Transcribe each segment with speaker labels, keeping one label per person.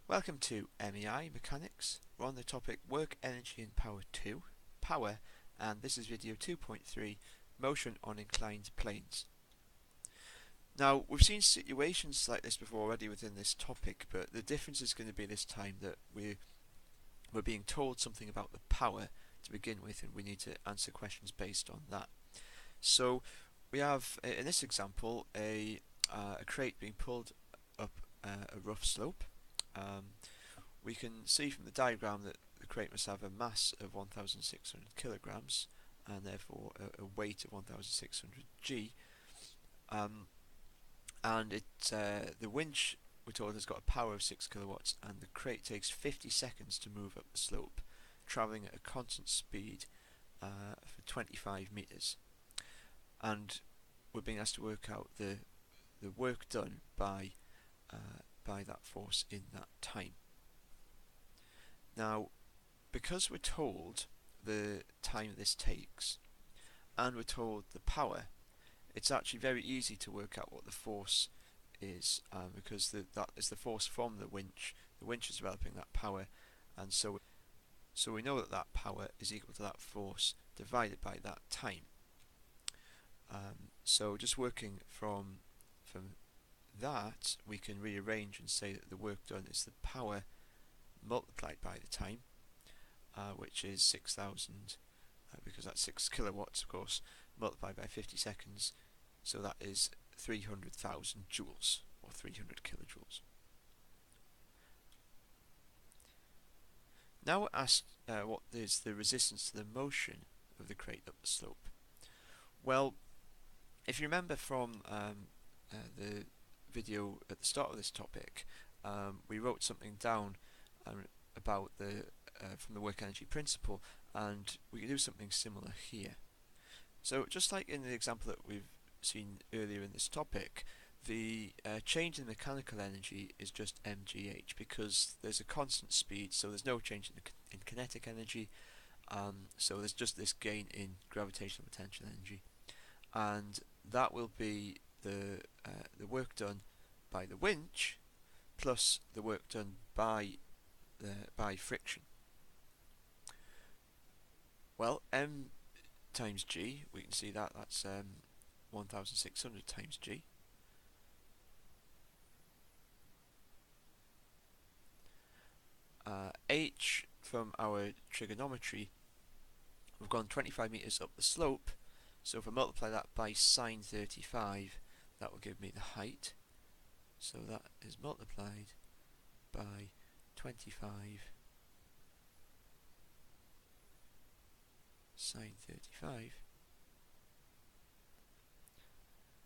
Speaker 1: Welcome to MEI Mechanics. We're on the topic Work, Energy and Power 2, Power, and this is video 2.3, Motion on Inclined Planes. Now, we've seen situations like this before already within this topic, but the difference is going to be this time that we're being told something about the power to begin with, and we need to answer questions based on that. So, we have, in this example, a crate being pulled up a rough slope. We can see from the diagram that the crate must have a mass of 1,600 kilograms and therefore a weight of 1,600 g. And the winch, we're told, has got a power of 6 kilowatts, and the crate takes 50 seconds to move up the slope, travelling at a constant speed for 25 meters. And we're being asked to work out the work done by that force in that time. Now, because we're told the time this takes, and we're told the power, it's actually very easy to work out what the force is, because that is the force from the winch. The winch is developing that power, and so we know that power is equal to that force divided by that time. So just working from that, we can rearrange and say that the work done is the power multiplied by the time, which is 6,000, because that's 6 kilowatts, of course, multiplied by 50 seconds, so that is 300,000 joules, or 300 kilojoules. Now we're asked what is the resistance to the motion of the crate up the slope. Well, if you remember from the video at the start of this topic, we wrote something down about from the work energy principle, and we can do something similar here. So just like in the example that we've seen earlier in this topic, the change in mechanical energy is just mgh, because there's a constant speed, so there's no change in kinetic energy, so there's just this gain in gravitational potential energy, and that will be the work done by the winch plus the work done by friction. Well, m times g, we can see that's 1,600 times g. H, from our trigonometry, we've gone 25 meters up the slope, so if I multiply that by sine 35, that will give me the height. So that is multiplied by 25 sine 35.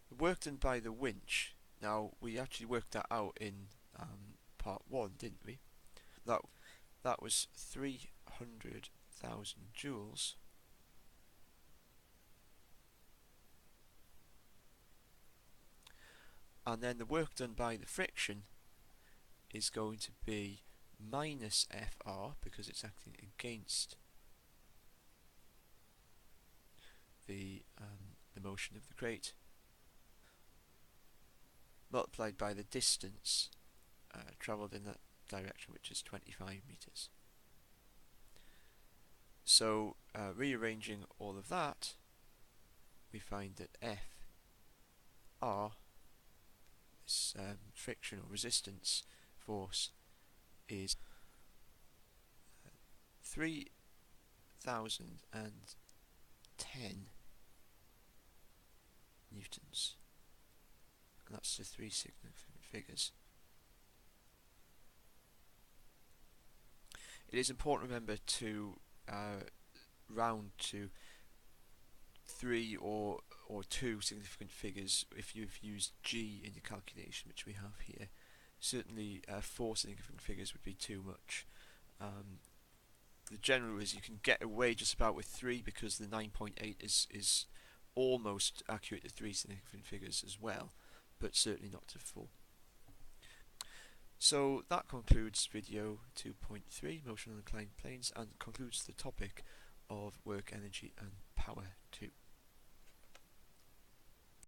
Speaker 1: The work done by the winch, now we actually worked that out in part 1, didn't we? That was 300,000 joules. And then the work done by the friction is going to be minus Fr, because it's acting against the motion of the crate, multiplied by the distance travelled in that direction, which is 25 meters. So rearranging all of that, we find that Fr, this friction or resistance force, is 3,010 newtons, and that's the three significant figures. It is important to remember to round to 3 or 2 significant figures if you've used G in your calculation, which we have here. Certainly 4 significant figures would be too much. The general is you can get away just about with 3, because the 9.8 is almost accurate to 3 significant figures as well, but certainly not to 4. So that concludes video 2.3, Motion on Inclined Planes, and concludes the topic of work, energy and power 2.